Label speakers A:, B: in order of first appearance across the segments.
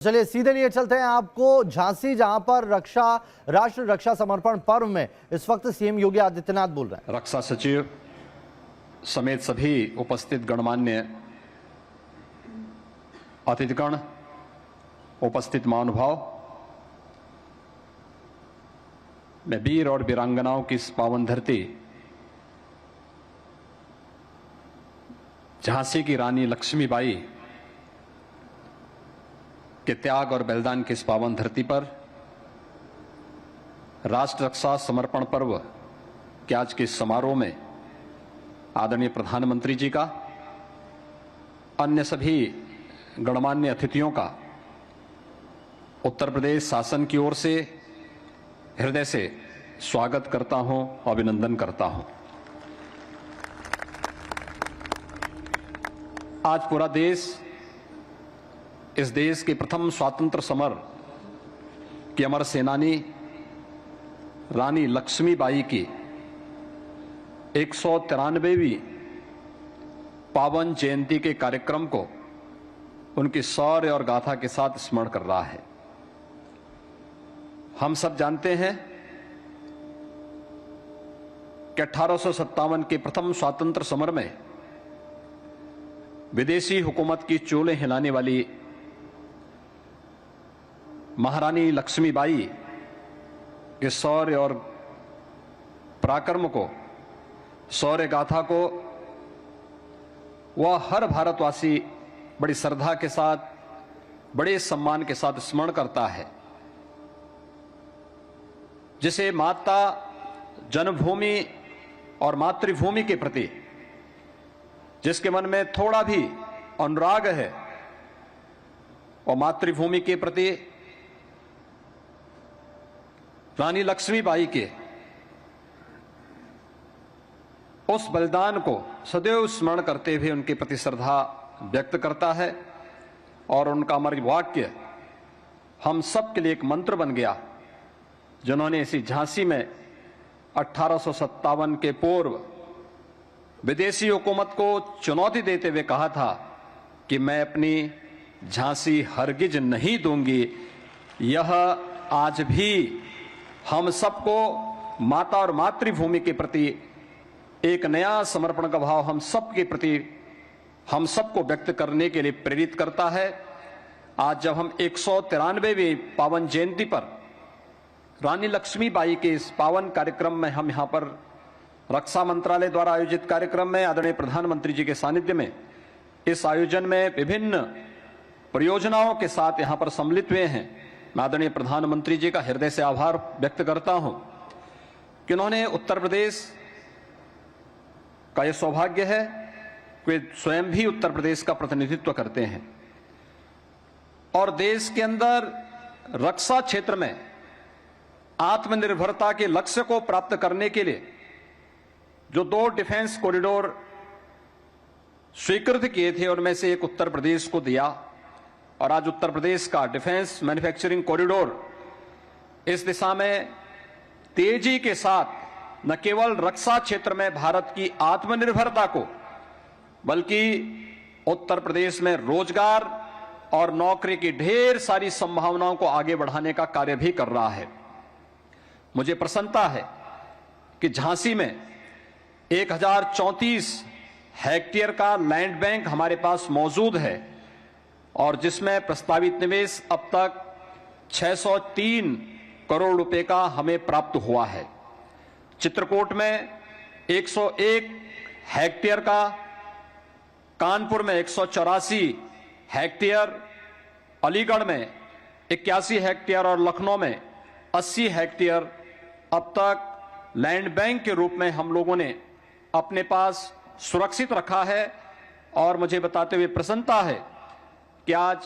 A: चलिए सीधे लिए चलते हैं आपको झांसी, जहां पर राष्ट्र रक्षा समर्पण पर्व में इस वक्त सीएम योगी आदित्यनाथ बोल रहे हैं।
B: रक्षा सचिव समेत सभी उपस्थित गणमान्य अतिथिगण, उपस्थित महानुभाव, मैं वीर और वीरांगनाओं की इस पावन धरती झांसी की रानी लक्ष्मीबाई के त्याग और बलिदान की इस पावन धरती पर राष्ट्र रक्षा समर्पण पर्व के आज के समारोह में आदरणीय प्रधानमंत्री जी का, अन्य सभी गणमान्य अतिथियों का उत्तर प्रदेश शासन की ओर से हृदय से स्वागत करता हूं, अभिनंदन करता हूं। आज पूरा देश इस देश के प्रथम स्वतंत्र समर की अमर सेनानी रानी लक्ष्मीबाई की 193वीं पावन जयंती के कार्यक्रम को उनकी शौर्य और गाथा के साथ स्मरण कर रहा है। हम सब जानते हैं कि 1857 के प्रथम स्वतंत्र समर में विदेशी हुकूमत की चोलें हिलाने वाली महारानी लक्ष्मीबाई के शौर्य और पराक्रम को, शौर्य गाथा को वह हर भारतवासी बड़ी श्रद्धा के साथ, बड़े सम्मान के साथ स्मरण करता है। जिसे माता जन्मभूमि और मातृभूमि के प्रति जिसके मन में थोड़ा भी अनुराग है और मातृभूमि के प्रति रानी लक्ष्मीबाई के उस बलिदान को सदैव स्मरण करते हुए उनके प्रति श्रद्धा व्यक्त करता है। और उनका अमर वाक्य हम सब के लिए एक मंत्र बन गया, जिन्होंने इसी झांसी में 1857 के पूर्व विदेशी हुकूमत को चुनौती देते हुए कहा था कि मैं अपनी झांसी हरगिज नहीं दूंगी। यह आज भी हम सबको माता और मातृभूमि के प्रति एक नया समर्पण का भाव हम सबके प्रति हम सबको व्यक्त करने के लिए प्रेरित करता है। आज जब हम 193वीं पावन जयंती पर रानी लक्ष्मीबाई के इस पावन कार्यक्रम में हम यहां पर रक्षा मंत्रालय द्वारा आयोजित कार्यक्रम में आदरणीय प्रधानमंत्री जी के सानिध्य में इस आयोजन में विभिन्न परियोजनाओं के साथ यहां पर सम्मिलित हुए हैं, मैं आदरणीय प्रधानमंत्री जी का हृदय से आभार व्यक्त करता हूं कि उन्होंने उत्तर प्रदेश का यह सौभाग्य है कि वे स्वयं भी उत्तर प्रदेश का प्रतिनिधित्व करते हैं और देश के अंदर रक्षा क्षेत्र में आत्मनिर्भरता के लक्ष्य को प्राप्त करने के लिए जो 2 डिफेंस कॉरिडोर स्वीकृत किए थे उनमें से एक उत्तर प्रदेश को दिया। और आज उत्तर प्रदेश का डिफेंस मैन्युफैक्चरिंग कॉरिडोर इस दिशा में तेजी के साथ न केवल रक्षा क्षेत्र में भारत की आत्मनिर्भरता को, बल्कि उत्तर प्रदेश में रोजगार और नौकरी की ढेर सारी संभावनाओं को आगे बढ़ाने का कार्य भी कर रहा है। मुझे प्रसन्नता है कि झांसी में 1034 हेक्टेयर का लैंड बैंक हमारे पास मौजूद है और जिसमें प्रस्तावित निवेश अब तक 603 करोड़ रुपए का हमें प्राप्त हुआ है। चित्रकूट में 101 हेक्टेयर का, कानपुर में 184 हेक्टेयर, अलीगढ़ में 81 हेक्टेयर और लखनऊ में 80 हेक्टेयर अब तक लैंड बैंक के रूप में हम लोगों ने अपने पास सुरक्षित रखा है। और मुझे बताते हुए प्रसन्नता है कि आज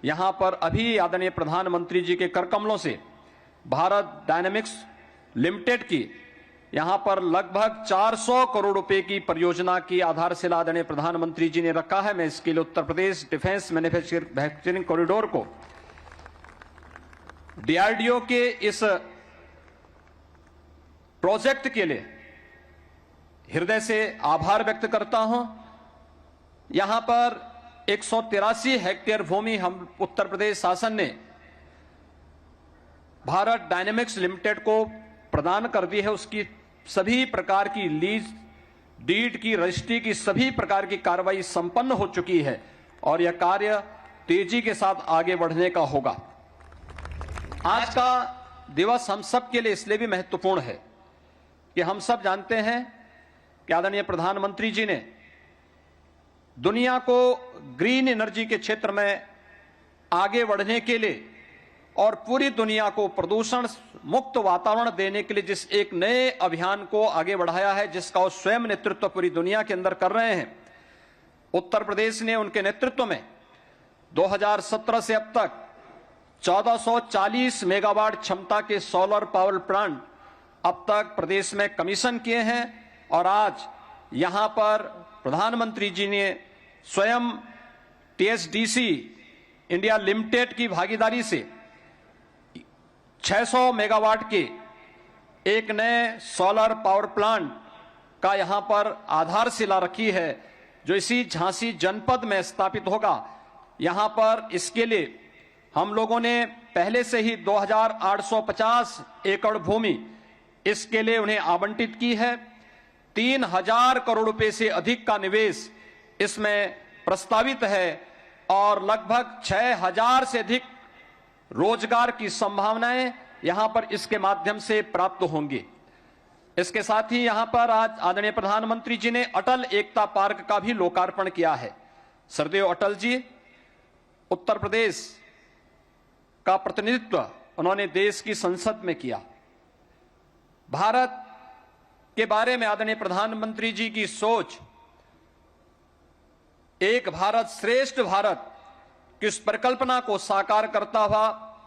B: यहां पर अभी आदरणीय प्रधानमंत्री जी के कर कमलों से भारत डायनेमिक्स लिमिटेड की यहां पर लगभग 400 करोड़ रुपए की परियोजना की आधारशिला आदरणीय प्रधानमंत्री जी ने रखा है। मैं इसके लिए Uttar Pradesh defence manufacturing corridor को डीआरडीओ के इस प्रोजेक्ट के लिए हृदय से आभार व्यक्त करता हूं। यहां पर 183 हेक्टेयर भूमि हम उत्तर प्रदेश शासन ने भारत डायनेमिक्स लिमिटेड को प्रदान कर दी है। उसकी सभी प्रकार की लीज डीड की रजिस्ट्री की सभी प्रकार की कार्रवाई संपन्न हो चुकी है और यह कार्य तेजी के साथ आगे बढ़ने का होगा। आज का दिवस हम सब के लिए इसलिए भी महत्वपूर्ण है कि हम सब जानते हैं कि आदरणीय प्रधानमंत्री जी ने दुनिया को ग्रीन एनर्जी के क्षेत्र में आगे बढ़ने के लिए और पूरी दुनिया को प्रदूषण मुक्त वातावरण देने के लिए जिस एक नए अभियान को आगे बढ़ाया है, जिसका वो स्वयं नेतृत्व पूरी दुनिया के अंदर कर रहे हैं, उत्तर प्रदेश ने उनके नेतृत्व में 2017 से अब तक 1440 मेगावाट क्षमता के सोलर पावर प्लांट अब तक प्रदेश में कमीशन किए हैं और आज यहां पर प्रधानमंत्री जी ने स्वयं टीएसडीसी इंडिया लिमिटेड की भागीदारी से 600 मेगावाट के एक नए सोलर पावर प्लांट का यहां पर आधारशिला रखी है, जो इसी झांसी जनपद में स्थापित होगा। यहां पर इसके लिए हम लोगों ने पहले से ही 2850 एकड़ भूमि इसके लिए उन्हें आवंटित की है। 3000 करोड़ रुपए से अधिक का निवेश इसमें प्रस्तावित है और लगभग 6000 से अधिक रोजगार की संभावनाएं यहां पर इसके माध्यम से प्राप्त होंगी। इसके साथ ही यहां पर आज आदरणीय प्रधानमंत्री जी ने अटल एकता पार्क का भी लोकार्पण किया है। सरदेव अटल जी उत्तर प्रदेश का प्रतिनिधित्व उन्होंने देश की संसद में किया। भारत के बारे में आदरणीय प्रधानमंत्री जी की सोच, एक भारत श्रेष्ठ भारत की उस परिकल्पना को साकार करता हुआ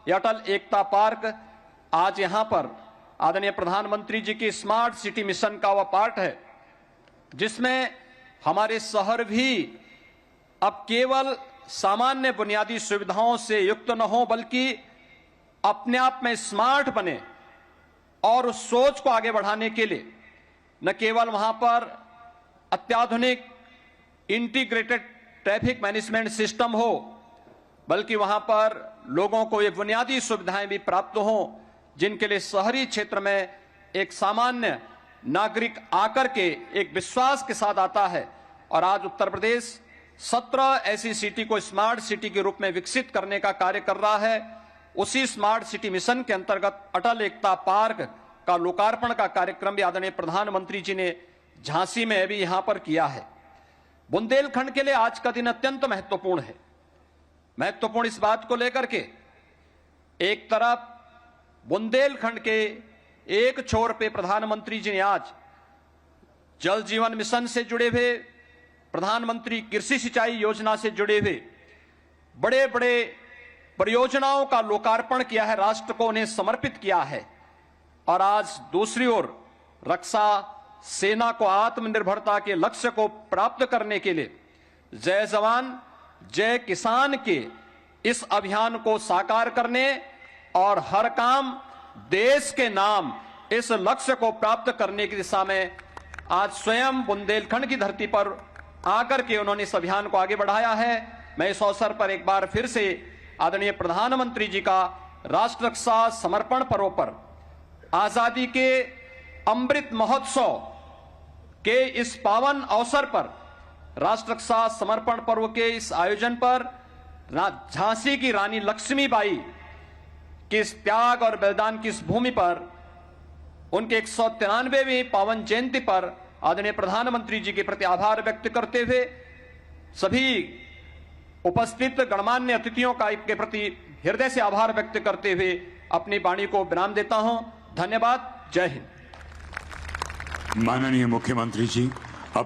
B: यह अटल एकता पार्क आज यहां पर आदरणीय प्रधानमंत्री जी की स्मार्ट सिटी मिशन का वह पार्ट है, जिसमें हमारे शहर भी अब केवल सामान्य बुनियादी सुविधाओं से युक्त न हो, बल्कि अपने आप में स्मार्ट बने और उस सोच को आगे बढ़ाने के लिए न केवल वहां पर अत्याधुनिक इंटीग्रेटेड ट्रैफिक मैनेजमेंट सिस्टम हो, बल्कि वहां पर लोगों को ये बुनियादी सुविधाएं भी प्राप्त हों, जिनके लिए शहरी क्षेत्र में एक सामान्य नागरिक आकर के एक विश्वास के साथ आता है। और आज उत्तर प्रदेश 17 ऐसी सिटी को स्मार्ट सिटी के रूप में विकसित करने का कार्य कर रहा है। उसी स्मार्ट सिटी मिशन के अंतर्गत अटल एकता पार्क का लोकार्पण का कार्यक्रम भी आदरणीय प्रधानमंत्री जी ने झांसी में भी यहां पर किया है। बुंदेलखंड के लिए आज का दिन अत्यंत महत्वपूर्ण है। महत्वपूर्ण इस बात को लेकर के एक तरफ बुंदेलखंड के एक छोर पे प्रधानमंत्री जी ने आज जल जीवन मिशन से जुड़े हुए, प्रधानमंत्री कृषि सिंचाई योजना से जुड़े हुए बड़े बड़े परियोजनाओं का लोकार्पण किया है, राष्ट्र को उन्हें समर्पित किया है। और आज दूसरी ओर रक्षा सेना को आत्मनिर्भरता के लक्ष्य को प्राप्त करने के लिए जय जवान जय किसान के इस अभियान को साकार करने और हर काम देश के नाम इस लक्ष्य को प्राप्त करने की दिशा में आज स्वयं बुंदेलखंड की धरती पर आकर के उन्होंने इस अभियान को आगे बढ़ाया है। मैं इस अवसर पर एक बार फिर से आदरणीय प्रधानमंत्री जी का राष्ट्र रक्षा समर्पण पर्व पर, आजादी के अमृत महोत्सव के इस पावन अवसर पर, राष्ट्र रक्षा समर्पण पर्व के इस आयोजन पर झांसी की रानी लक्ष्मीबाई के इस त्याग और बलिदान की इस भूमि पर उनके 193वीं पावन जयंती पर आदरणीय प्रधानमंत्री जी के प्रति आभार व्यक्त करते हुए सभी उपस्थित गणमान्य अतिथियों का के प्रति हृदय से आभार व्यक्त करते हुए अपनी वाणी को विराम देता हूं। धन्यवाद। जय हिंद।
C: माननीय मुख्यमंत्री जी,